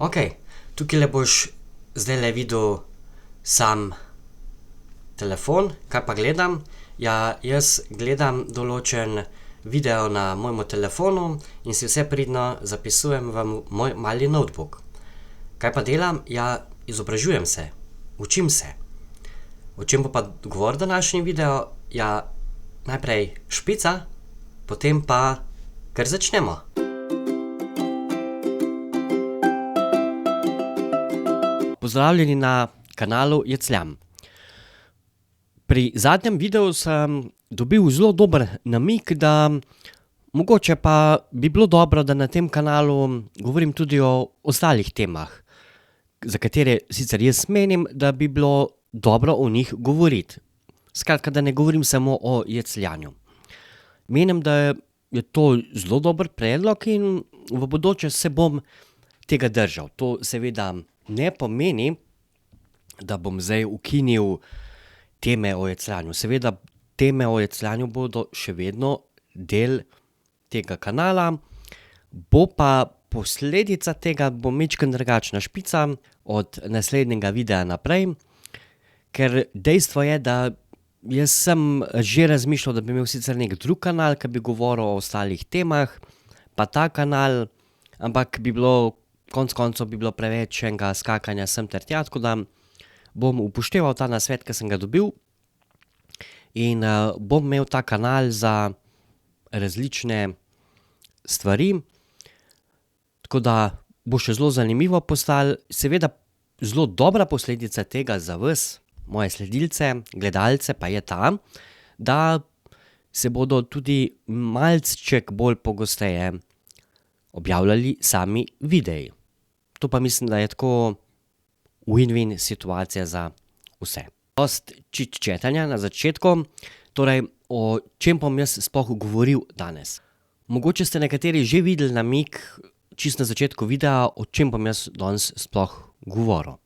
Okej, tukajle boš zdajle videl sam telefon. Kaj pa gledam? Ja, jaz gledam določen video na mojemu telefonu in si vse pridno zapisujem v moj mali notebook. Kaj pa delam? Ja, izobražujem se, učim se. O čem bo pa govoril današnji video? Ja, najprej špica, potem pa kar začnemo. Pozdravljeni na kanalu Jecljam. Pri zadnjem videu sem dobil zelo dober namig, da mogoče pa bi bilo dobro, da na tem kanalu govorim tudi o ostalih temah, za katere sicer jaz menim, da bi bilo dobro o njih govoriti. Skratka, da ne govorim samo o jecljanju. Menim, da je to zelo dober predlog in v bodoče se bom tega držal. To seveda ne pomeni, da bom zdaj ukinil teme o jecljanju. Seveda teme o jecljanju bodo še vedno del tega kanala, bo pa posledica tega bo majčkeno drugačna špica od naslednjega videa naprej, ker dejstvo je, da jaz sem že razmišljal, da bi imel sicer neki drug kanal, ki bi govoril o ostalih temah, pa ta kanal, ampak bi bilo konec koncev bi bilo preveč enega skakanja sem ter tja, tako da bom upošteval ta nasvet, ki sem ga dobil, in bom imel ta kanal za različne stvari, tako da bo še zelo zanimivo postalo. Seveda zelo dobra posledica tega za vas, moje sledilce, gledalce, pa je ta, da se bodo tudi malček bolj pogosteje objavljali sami videi. To pa mislim, da je tako win-win situacija za vse. Dosti čitčetanja na začetku, torej o čem bom jaz sploh govoril danes. Mogoče ste nekateri že videli namig čisto na začetku videa, o čem bom jaz danes sploh govoril.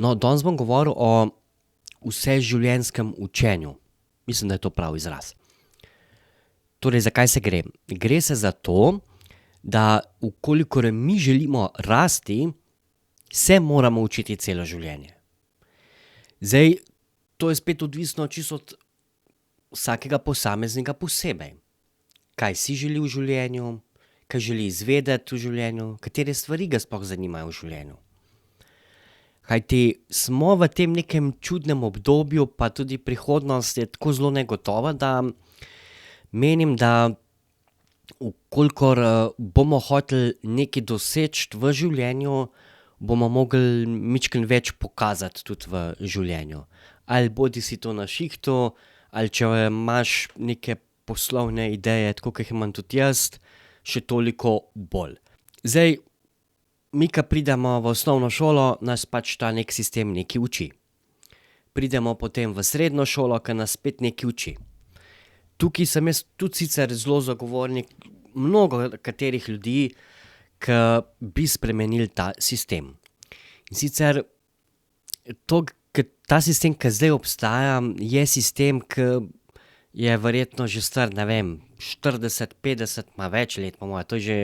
No, danes bom govoril o vseživljenjskem učenju. Mislim, da je to pravi izraz. Torej, za kaj se gre? Gre se za to, da v kolikor mi želimo rasti, se moramo učiti celo življenje. Zdaj, to je spet odvisno čisto od vsakega posameznika posebej. Kaj si želi v življenju, kaj želi izvedeti v življenju, katere stvari ga sploh zanimajo v življenju. Kajti smo v tem nekem čudnem obdobju, pa tudi prihodnost je tako zelo negotova, da menim, da v kolikor bomo hoteli nekaj doseči v življenju, bomo mogli majčkeno več pokazati tudi v življenju. Ali bodisi to na šihtu, ali če imaš neke poslovne ideje, tako kot jih imam tudi jaz, še toliko bolj. Zdaj, mi, ko pridemo v osnovno šolo, nas pač ta neki sistem nekaj uči. Pridemo potem v srednjo šolo, ki nas spet nekaj uči. Tukaj sem jaz tudi sicer zelo zagovornik mnogo katerih ljudi, ki bi spremenili ta sistem. In sicer ta sistem, ki zdaj obstaja, je sistem, ki je verjetno že star, ne vem, 40, 50, ma več let po moje, to je že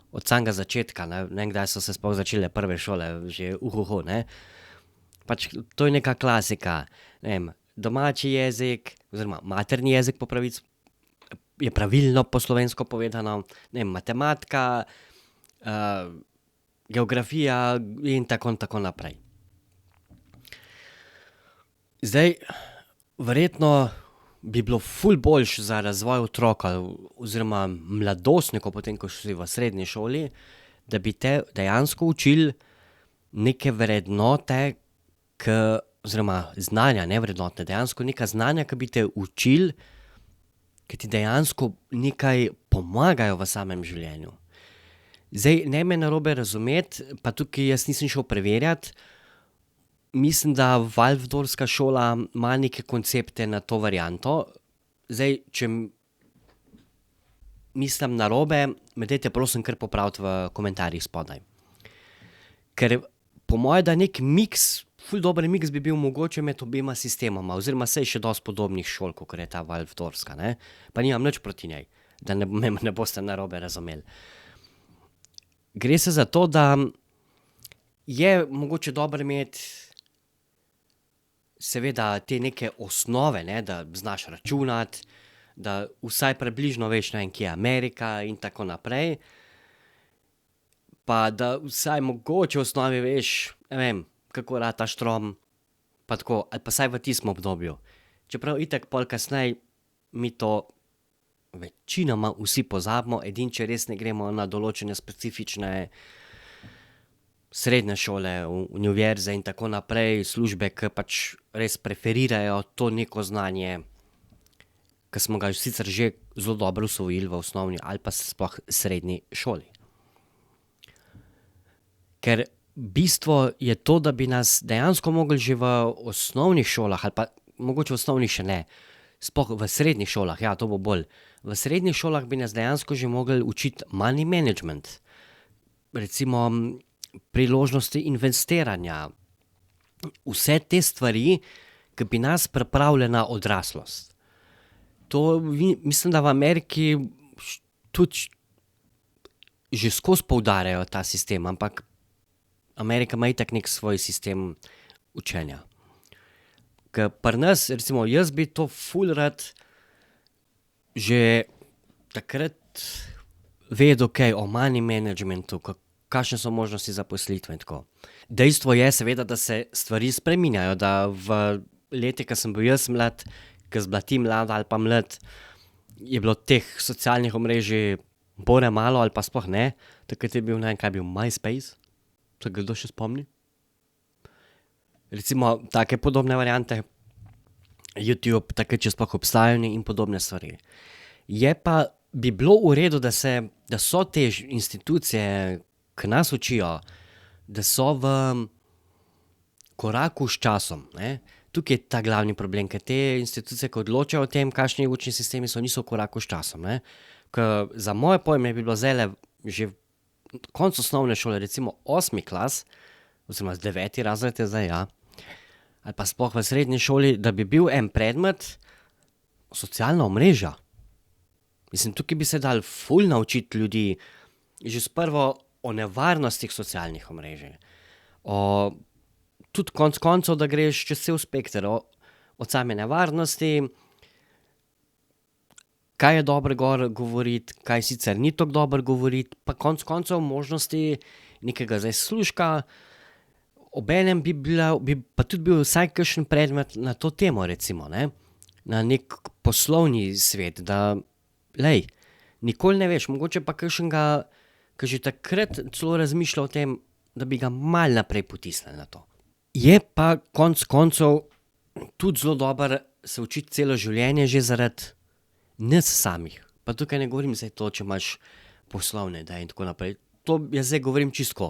od samega začetka, ne vem, kdaj so se sploh začele prve šole, že ne. Pač to je neka klasika, ne vem, domači jezik oziroma materni jezik po pravici, je pravilno po slovensko povedano, ne vem, matematika, geografija in tako naprej. Zdaj, verjetno bi bilo ful boljše za razvoj otroka oziroma mladostnikov, potem ko si v srednji šoli, da bi te dejansko učili neke vrednote, oziroma znanja, ne vrednote, dejansko neka znanja, ki bi te učili, ki ti dejansko nekaj pomagajo v samem življenju. Zdaj, ne me narobe razumeti, pa tukaj jaz nisem šel preverjat, mislim, da Waldorfska šola ima neke koncepte na to varianto. Zdaj, če mislim narobe, me dajte prosim kar popraviti v komentarjih spodaj. Ker po moje, da neki miks, ful dober miks bi bil mogoče med obema sistemoma, oziroma saj še dosti podobnih šol, kakor je ta Waldorfska, ne. Pa nimam nič proti njej, da me ne boste narobe razumeli. gre se za to, da je mogoče dobro imeti seveda te neke osnove, ne, da znaš računati, da vsaj približno veš, ne vem, kje je Amerika in tako naprej. Pa da vsaj mogoče v osnovi veš, ne vem, kako rata štrom, pa tako, ali pa vsaj v tistem obdobju. Čeprav itak pol kasneje mi to večinoma vsi pozabimo, edino če res ne gremo na določene specifične srednje šole, univerze in tako naprej, službe, ki pač res preferirajo to neko znanje, ki smo ga sicer že zelo dobro usvojili v osnovni ali pa sploh srednji šoli. Ker bistvo je to, da bi nas dejansko mogli že v osnovnih šolah, ali pa mogoče v osnovnih še ne, sploh v srednjih šolah, ja, to bo bolj. V srednjih šolah bi nas dejansko že mogli učiti money management. Recimo priložnosti investiranja. Vse te stvari, ki bi nas pripravile na odraslost. To mislim, da v Ameriki tudi že skozi poudarjajo ta sistem, ampak Amerika ima itak neki svoj sistem učenja. Ke pri nas, recimo jaz bi to ful rad že takrat vedel kaj o money managementu, kakšne so možnosti zaposlitve in tako. Dejstvo je seveda, da se stvari spreminjajo, da v letih, ke sem bil jaz mlad, ke si bila ti mlada ali pa mlad, je bilo teh socialnih omrežij bore malo ali pa sploh ne. Takrat je bil, ne vem, kaj je bil, MySpace? Se ga kdo še spomni? Recimo take podobne variante. YouTube, takrat še sploh obstajal ni in podobne stvari. Je pa, bi bilo v redu, da so te institucije, ke nas učijo, da so v koraku s časom, ne. Tukaj je ta glavni problem, ker te institucije, ke odločajo o tem, kakšni učni sistemi so, niso v koraku s časom, ne. Ke za moje pojme bi bilo zdajle že konec osnovne šole, recimo 8. klas, oziroma 9. razred je zdaj, ja, ali pa sploh v srednji šoli, da bi bil en predmet socialna omrežja. Mislim, tukaj bi se dalo ful naučiti ljudi, že sprvo o nevarnostih socialnih omrežij. Tudi konec koncev, da greš čez cel spekter, od same nevarnosti, kaj je dobro gor govoriti, kaj sicer ni tako dobro govoriti, pa konec koncev možnosti nekega zaslužka. Obenem bi pa tudi bil vsaj kakšen predmet na to temo, recimo, ne. Na neki poslovni svet, da, glej, nikoli ne veš, mogoče pa kakšnega, ke že takrat celo razmišlja o tem, da bi ga malo naprej potisnili na to. Je pa konec koncev tudi zelo dobro se učiti celo življenje že zaradi nas samih. Pa tukaj ne govorim zdaj to, če imaš poslovne ideje in tako naprej. To jaz zdaj govorim čisto tako,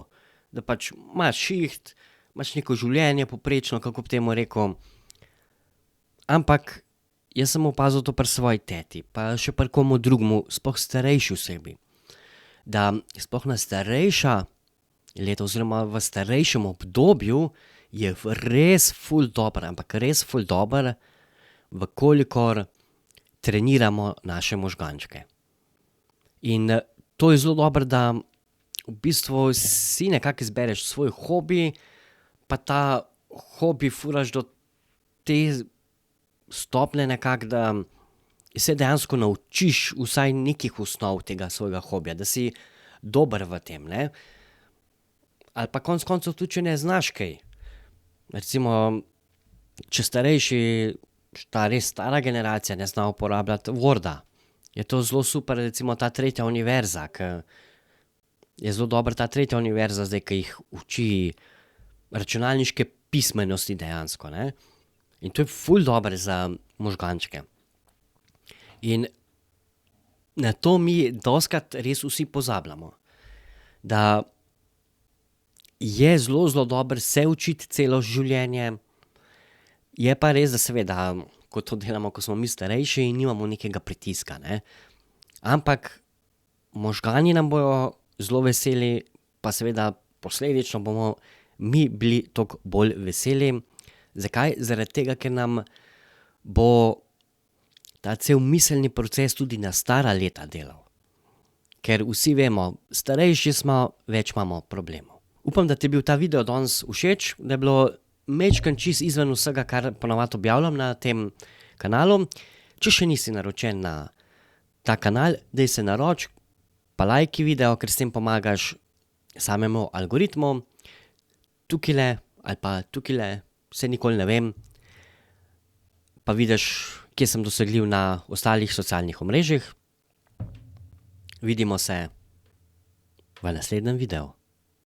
da pač imaš šiht, imaš neko življenje povprečno, kako bi temu rekel, ampak jaz sem opazil to pri svoji teti, pa še pri komu drugemu, sploh starejši osebi, da sploh na starejša leta oziroma v starejšem obdobju je res ful dobro, ampak res ful dobro, v kolikor treniramo naše možgančke. In to je zelo dobro, da v bistvu si nekako izbereš svoj hobi, pa ta hobi furaš do te stopnje nekako, da se dejansko naučiš vsaj nekih osnov tega svojega hobija, da si dober v tem, ne. Ali pa konec koncev tudi, če ne znaš kaj. Recimo, če starejši, ta res stara generacija ne zna uporabljati Worda, je to zelo super, recimo ta tretja univerza, ke je zelo dobra ta tretja univerza zdaj, ke jih uči računalniške pismenosti dejansko, ne. In to je ful dobro za možgančke. In na to mi dostikrat res vsi pozabljamo. Da je zelo, zelo dobro se učiti celo življenje, je pa res, da seveda, ko to delamo, ko smo mi starejši, nimamo nekega pritiska, ne. Ampak možgani nam bojo zelo veseli, pa seveda posledično bomo mi bili toliko bolj veseli. Zakaj? Zaradi tega, ker nam bo ta cel miselni proces tudi na stara leta delal. ker vsi vemo, starejši smo, več imamo problemov. Upam, da ti je bil ta video danes všeč, da je bilo majčkeno čisto izven vsega, kar ponavadi objavljam na tem kanalu. Če še nisi naročen na ta kanal, daj se naroči, pa lajki video, ker s tem pomagaš samemu algoritmu. Tukajle ali pa tukajle, saj nikoli ne vem, pa vidiš, kje sem dosegljiv na ostalih socialnih omrežjih. Vidimo se v naslednjem videu.